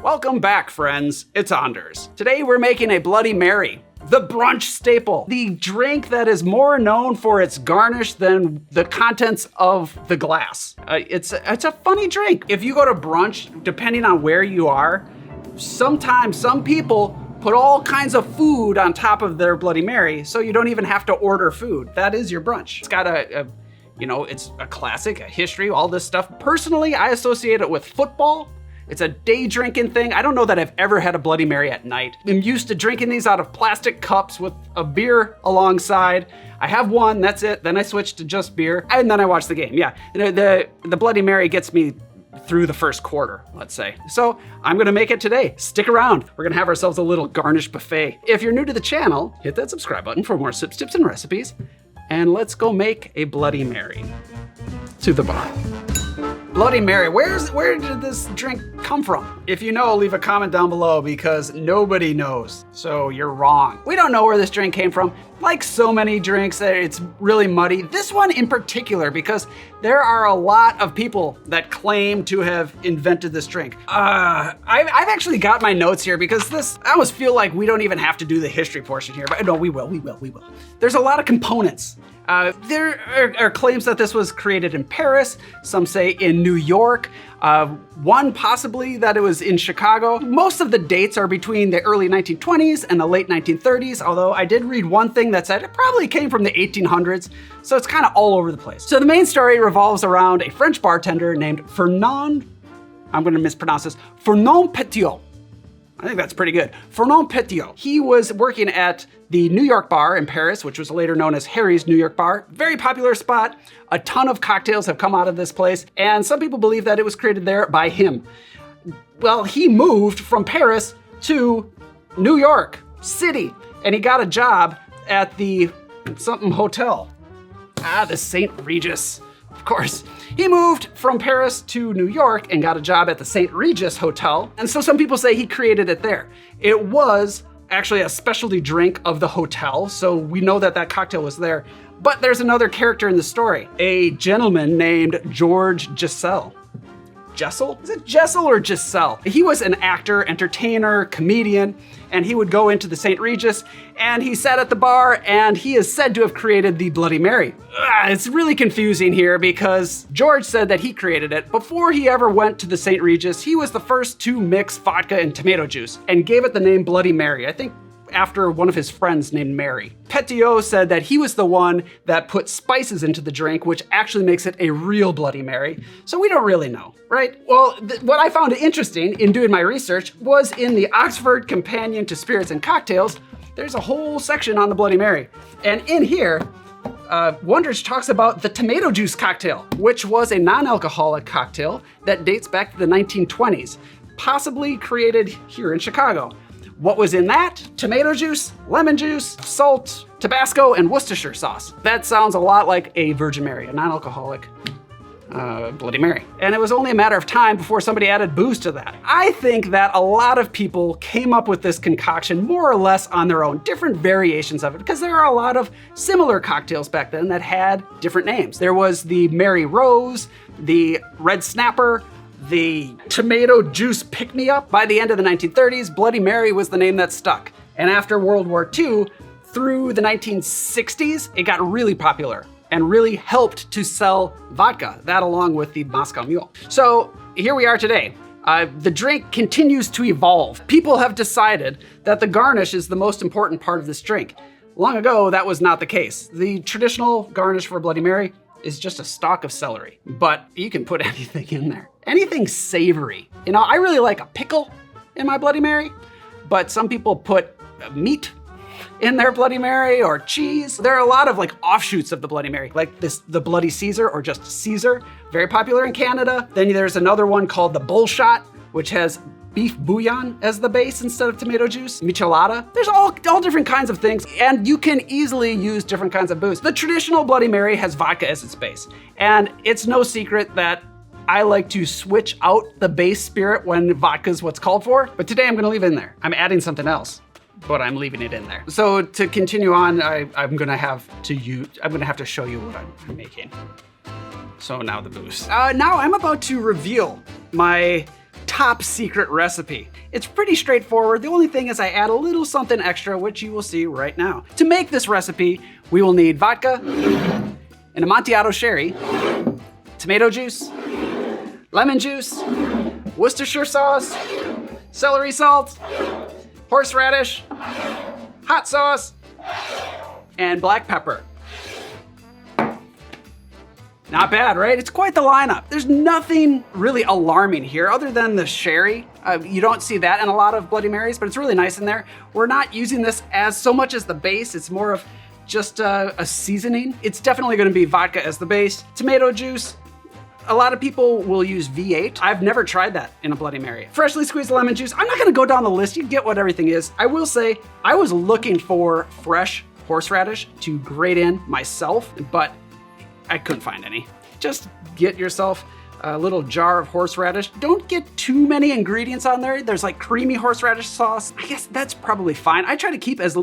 Welcome back, friends. It's Anders. Today we're making a Bloody Mary, the brunch staple, the drink that is more known for its garnish than the contents of the glass. It's a funny drink. If you go to brunch, depending on where you are, sometimes some people put all kinds of food on top of their Bloody Mary, so you don't even have to order food. That is your brunch. It's got it's a classic, a history, all this stuff. Personally, I associate it with football. It's a day drinking thing. I don't know that I've ever had a Bloody Mary at night. I'm used to drinking these out of plastic cups with a beer alongside. I have one, that's it. Then I switch to just beer, and then I watch the game. Yeah, the Bloody Mary gets me through the first quarter, let's say. So I'm gonna make it today. Stick around. We're gonna have ourselves a little Garnish Buffet. If you're new to the channel, hit that subscribe button for more sips, tips, and recipes. And let's go make a Bloody Mary. To the bar. Bloody Mary, where did this drink come from? If you know, leave a comment down below because nobody knows, so you're wrong. We don't know where this drink came from. Like so many drinks, it's really muddy. This one in particular, because there are a lot of people that claim to have invented this drink. I've actually got my notes here because I almost feel like we don't even have to do the history portion here, but no, we will. There's a lot of components. There are claims that this was created in Paris, some say in New York, one possibly that it was in Chicago. Most of the dates are between the early 1920s and the late 1930s, although I did read one thing that said it probably came from the 1800s, so it's kind of all over the place. So the main story revolves around a French bartender named Fernand, I'm gonna mispronounce this, Fernand Petiot. I think that's pretty good. Fernand Petiot. He was working at the New York bar in Paris, which was later known as Harry's New York Bar. Very popular spot. A ton of cocktails have come out of this place, and some people believe that it was created there by him. Well, he moved from Paris to New York City, and he got a job at the something hotel. The St. Regis. Of course. He moved from Paris to New York and got a job at the St. Regis Hotel. And so some people say he created it there. It was actually a specialty drink of the hotel, so we know that that cocktail was there. But there's another character in the story, a gentleman named George Jessel. Jessel? Is it Jessel or Jessel? He was an actor, entertainer, comedian, and he would go into the St. Regis and he sat at the bar and he is said to have created the Bloody Mary. It's really confusing here because George said that he created it. Before he ever went to the St. Regis, he was the first to mix vodka and tomato juice and gave it the name Bloody Mary. I think after one of his friends named Mary. Petiot said that he was the one that put spices into the drink, which actually makes it a real Bloody Mary. So we don't really know, right? Well, what I found interesting in doing my research was in the Oxford Companion to Spirits and Cocktails, there's a whole section on the Bloody Mary. And in here, Wonders talks about the tomato juice cocktail, which was a non-alcoholic cocktail that dates back to the 1920s, possibly created here in Chicago. What was in that? Tomato juice, lemon juice, salt, Tabasco, and Worcestershire sauce. That sounds a lot like a Virgin Mary, a non-alcoholic Bloody Mary. And it was only a matter of time before somebody added booze to that. I think that a lot of people came up with this concoction more or less on their own, different variations of it, because there are a lot of similar cocktails back then that had different names. There was the Mary Rose, the Red Snapper, the tomato juice pick-me-up. By the end of the 1930s, Bloody Mary was the name that stuck. And after World War II, through the 1960s, it got really popular and really helped to sell vodka, that along with the Moscow Mule. So here we are today. The drink continues to evolve. People have decided that the garnish is the most important part of this drink. Long ago, that was not the case. The traditional garnish for Bloody Mary is just a stalk of celery, but you can put anything in there. Anything savory. You know, I really like a pickle in my Bloody Mary, but some people put meat in their Bloody Mary or cheese. There are a lot of like offshoots of the Bloody Mary, like the Bloody Caesar or just Caesar, very popular in Canada. Then there's another one called the Bull Shot, which has beef bouillon as the base instead of tomato juice, michelada. There's all different kinds of things, and you can easily use different kinds of booze. The traditional Bloody Mary has vodka as its base, and it's no secret that I like to switch out the base spirit when vodka is what's called for, but today I'm gonna leave it in there. I'm adding something else, but I'm leaving it in there. So to continue on, I'm gonna have to show you what I'm making. So now the booze. Now I'm about to reveal my top secret recipe. It's pretty straightforward. The only thing is I add a little something extra, which you will see right now. To make this recipe, we will need vodka, an Amontillado sherry, tomato juice, lemon juice, Worcestershire sauce, celery salt, horseradish, hot sauce, and black pepper. Not bad, right? It's quite the lineup. There's nothing really alarming here other than the sherry. You don't see that in a lot of Bloody Marys, but it's really nice in there. We're not using this as so much as the base. It's more of just a seasoning. It's definitely gonna be vodka as the base. Tomato juice. A lot of people will use V8. I've never tried that in a Bloody Mary. Freshly squeezed lemon juice. I'm not gonna go down the list. You get what everything is. I will say, I was looking for fresh horseradish to grate in myself, but I couldn't find any. Just get yourself a little jar of horseradish. Don't get too many ingredients on there. There's like creamy horseradish sauce. I guess that's probably fine. I try to keep as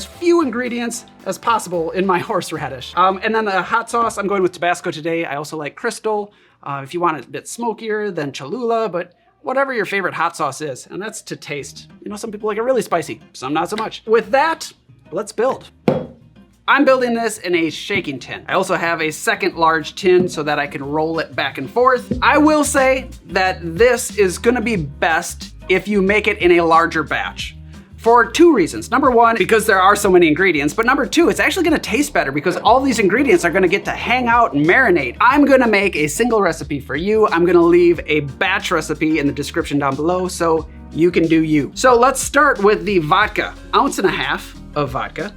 few ingredients as possible in my horseradish. And then the hot sauce, I'm going with Tabasco today. I also like Crystal. If you want it a bit smokier, then Cholula, but whatever your favorite hot sauce is, and that's to taste. You know, some people like it really spicy, some not so much. With that, let's build. I'm building this in a shaking tin. I also have a second large tin so that I can roll it back and forth. I will say that this is gonna be best if you make it in a larger batch for two reasons. Number one, because there are so many ingredients, but number two, it's actually gonna taste better because all these ingredients are gonna get to hang out and marinate. I'm gonna make a single recipe for you. I'm gonna leave a batch recipe in the description down below so you can do you. So let's start with the vodka. 1.5 ounces of vodka.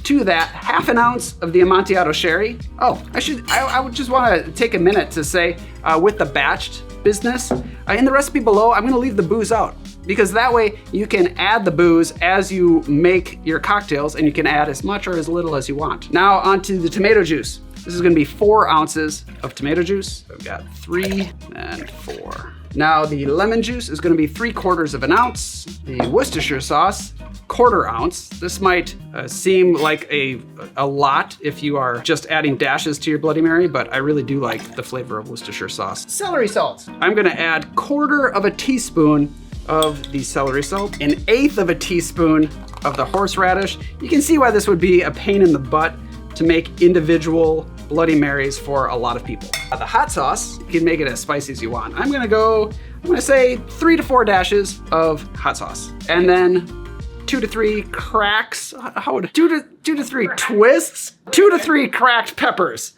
To that, 1/2 ounce of the Amontillado sherry. Oh, I would just want to take a minute to say, with the batched business, in the recipe below, I'm going to leave the booze out because that way you can add the booze as you make your cocktails and you can add as much or as little as you want. Now onto the tomato juice. This is going to be 4 ounces of tomato juice. I've got 3 and 4. Now the lemon juice is going to be 3/4 of an ounce. The Worcestershire sauce, 1/4 ounce. This might seem like a lot if you are just adding dashes to your Bloody Mary, but I really do like the flavor of Worcestershire sauce. Celery salt. I'm gonna add 1/4 teaspoon of the celery salt, 1/8 teaspoon of the horseradish. You can see why this would be a pain in the butt to make individual Bloody Marys for a lot of people. The hot sauce, you can make it as spicy as you want. I'm gonna say 3 to 4 dashes of hot sauce. And then 2 to 3 cracks, 2 to 3 twists, 2 to 3 cracked peppers.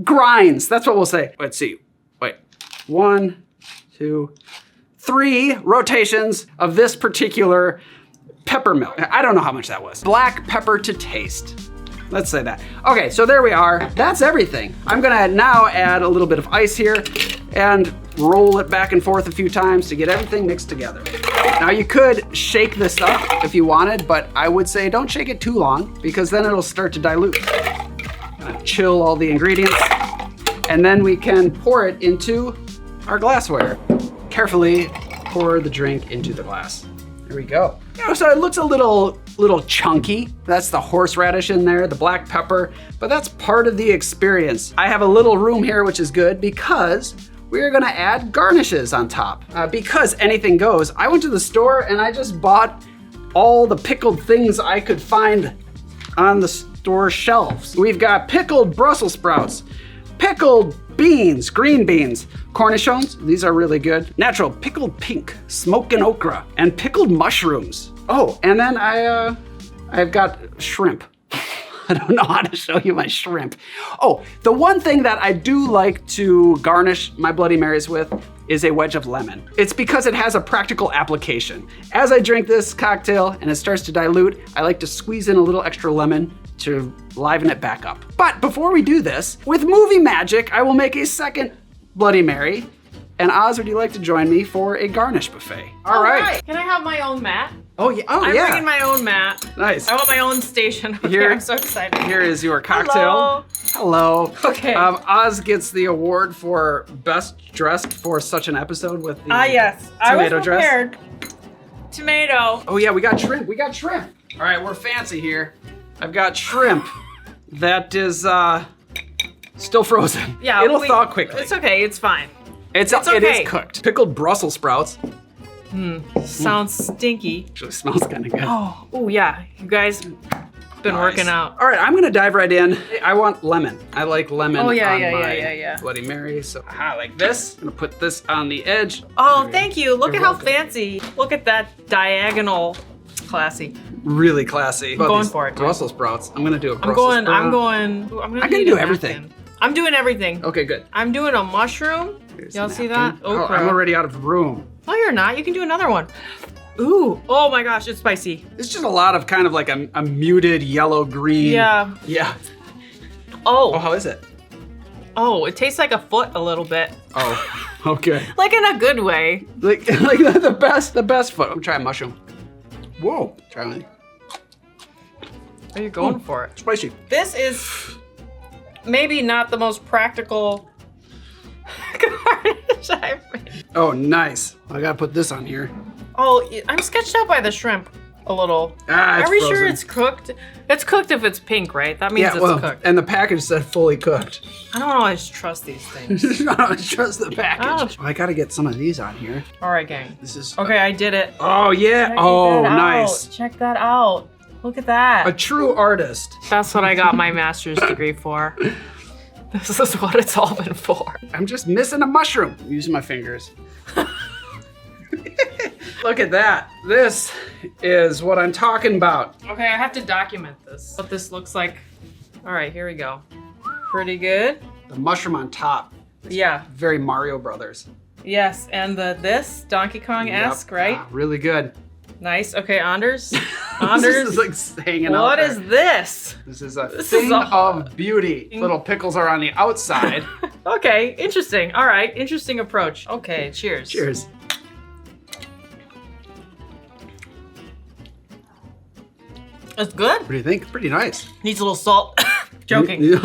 Grinds, that's what we'll say. Let's see, wait. 1, 2, 3 rotations of this particular pepper milk. I don't know how much that was. Black pepper to taste. Let's say that. Okay, so there we are. That's everything. I'm gonna now add a little bit of ice here and roll it back and forth a few times to get everything mixed together. Now you could shake this up if you wanted, but I would say don't shake it too long because then it'll start to dilute. Chill all the ingredients, and then we can pour it into our glassware. Carefully pour the drink into the glass. There we go. You know, so it looks a little chunky. That's the horseradish in there, the black pepper, but that's part of the experience. I have a little room here, which is good because we're gonna add garnishes on top. Because anything goes, I went to the store and I just bought all the pickled things I could find on the store shelves. We've got pickled Brussels sprouts, pickled beans, green beans, cornichons, these are really good. Natural pickled pink, smoking okra, and pickled mushrooms. Oh, and then I've got shrimp. I don't know how to show you my shrimp. Oh, the one thing that I do like to garnish my Bloody Marys with is a wedge of lemon. It's because it has a practical application. As I drink this cocktail and it starts to dilute, I like to squeeze in a little extra lemon to liven it back up. But before we do this, with movie magic, I will make a second Bloody Mary. And Oz, would you like to join me for a Garnish Buffet? All right. Can I have my own mat? Oh yeah. Oh I'm yeah. bringing my own mat. Nice. I want my own station. Okay, I'm so excited. Here is your cocktail. Hello. Okay. Oz gets the award for best dressed for such an episode with the yes. tomato I was prepared. dress. Tomato. Oh yeah, we got shrimp. We got shrimp. All right, we're fancy here. I've got shrimp that is still frozen. Yeah. It'll thaw quickly. It's okay. It's fine. It okay. is cooked. Pickled Brussels sprouts. Sounds stinky. Actually smells kind of good. Oh yeah. You guys been working out. All right, I'm gonna dive right in. I want lemon. I like lemon on my yeah. Bloody Mary. So like this. I'm gonna put this on the edge. Oh, thank you. Look at how fancy. Look at that diagonal. Classy. Really classy. I'm going for it. Brussels sprouts. I'm gonna do a Brussels sprout. I'm gonna do everything. Napkin. I'm doing everything. Okay, good. I'm doing a mushroom. Y'all see that? Oh, I'm already out of room. No, you're not. You can do another one. Ooh. Oh my gosh, it's spicy. It's just a lot of kind of like a muted yellow-green. Yeah. Yeah. Oh. Oh, how is it? Oh, it tastes like a foot a little bit. Oh, okay. Like in a good way. Like the best foot. I'm trying mushroom. Whoa. Try one. Are you going for it? Spicy. This is maybe not the most practical garnish I've made. Oh, nice. I gotta put this on here. Oh, I'm sketched out by the shrimp a little. It's Are we frozen. sure it's cooked? It's cooked if it's pink, right? That means it's cooked. And the package said fully cooked. I don't always trust these things. I don't trust the package. I gotta get some of these on here. All right, gang. This is. Okay, I did it. Oh yeah. Check Oh, that nice. out. Check that out. Look at that. A true artist. That's what I got my master's degree for. This is what it's all been for. I'm just missing a mushroom. I'm using my fingers. Look at that. This is what I'm talking about. Okay, I have to document this. What this looks like. All right, here we go. Pretty good. The mushroom on top. Yeah. Very Mario Brothers. Yes, and this Donkey Kong-esque, right? Really good. Nice. Okay, Anders. Anders. This is like hanging out What there. is this? This is a thing of beauty. Little pickles are on the outside. Okay, interesting. All right, interesting approach. Okay, cheers. Cheers. It's good. What do you think? It's pretty nice. Needs a little salt. Joking.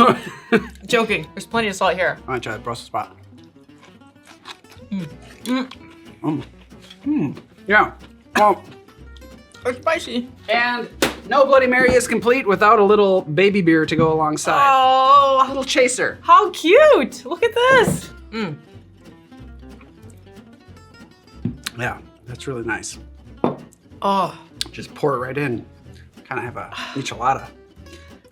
Joking. There's plenty of salt here. I want to try the Brussels spot. Yeah. Well, It's spicy. and no Bloody Mary is complete without a little baby beer to go alongside. A Oh, little chaser. how cute. Look at this. Yeah, that's really nice. Oh, Just pour it right in. Kind of have a michelada.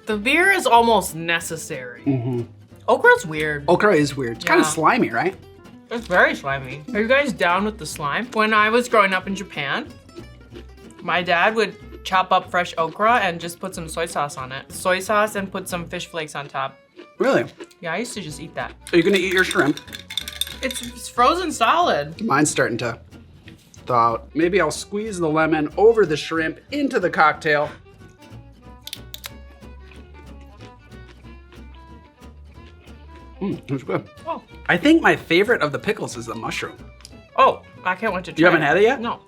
the beer is almost necessary. Okra's weird. Okra is weird. It's kind of Yeah. slimy, right? It's very slimy. Are you guys down with the slime? When I was growing up in Japan, my dad would chop up fresh okra and just put some soy sauce on it. Soy sauce and put some fish flakes on top. Really? Yeah, I used to just eat that. Are you gonna eat your shrimp? It's frozen solid. Mine's starting to thaw out. Maybe I'll squeeze the lemon over the shrimp into the cocktail. That's good. Oh. I think my favorite of the pickles is the mushroom. Oh, I can't wait to try You haven't had it yet? No.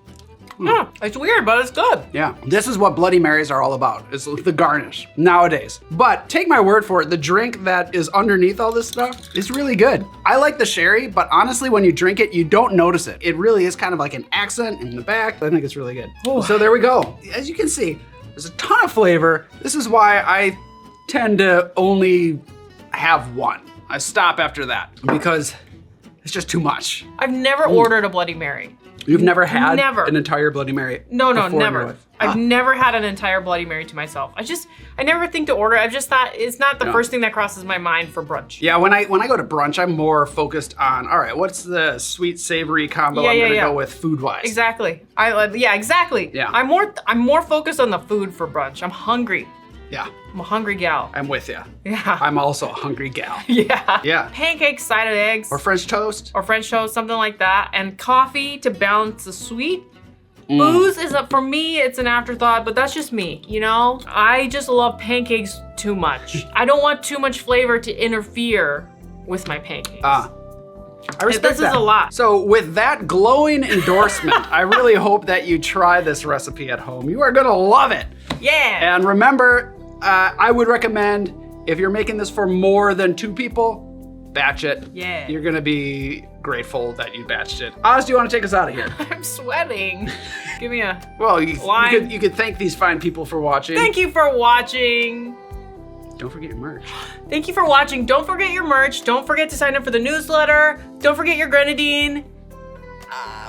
Yeah, it's weird, but it's good. Yeah, this is what Bloody Marys are all about. It's the garnish nowadays. But take my word for it, the drink that is underneath all this stuff is really good. I like the sherry, but honestly, when you drink it, you don't notice it. It really is kind of like an accent in the back. I think it's really good. Ooh. So there we go. As you can see, there's a ton of flavor. This is why I tend to only have one. I stop after that because it's just too much. I've never ordered a Bloody Mary. You've never had Never. an entire Bloody Mary? No, before in your never. life? I've never had an entire Bloody Mary to myself. I never think to order. I've just thought it's not the Yeah. first thing that crosses my mind for brunch. Yeah, when I go to brunch, I'm more focused on, all right, what's the sweet savory combo I'm gonna go with food-wise? Exactly. Exactly. Yeah. I'm more focused on the food for brunch. I'm hungry. Yeah, I'm a hungry gal. I'm with you. Yeah. I'm also a hungry gal. Yeah. Yeah. Pancakes, side of eggs. Or French toast. Or French toast, something like that. And coffee to balance the sweet. Booze is for me, it's an afterthought, but that's just me, you know? I just love pancakes too much. I don't want too much flavor to interfere with my pancakes. I respect This that. is a lot. So with that glowing endorsement, I really hope that you try this recipe at home. You are gonna love it. Yeah. And remember, I would recommend if you're making this for more than 2 people, batch it. Yeah. You're gonna be grateful that you batched it. Oz, do you want to take us out of here? I'm sweating. Give me a Well, you Lime. could thank these fine people for watching. thank you for watching. Don't forget your merch. Thank you for watching. Don't forget your merch. Don't forget to sign up for the newsletter. Don't forget your grenadine.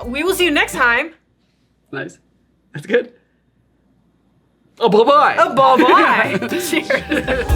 We will see you next time. Nice. That's good. Oh, bye-bye. Bye-bye. Cheers.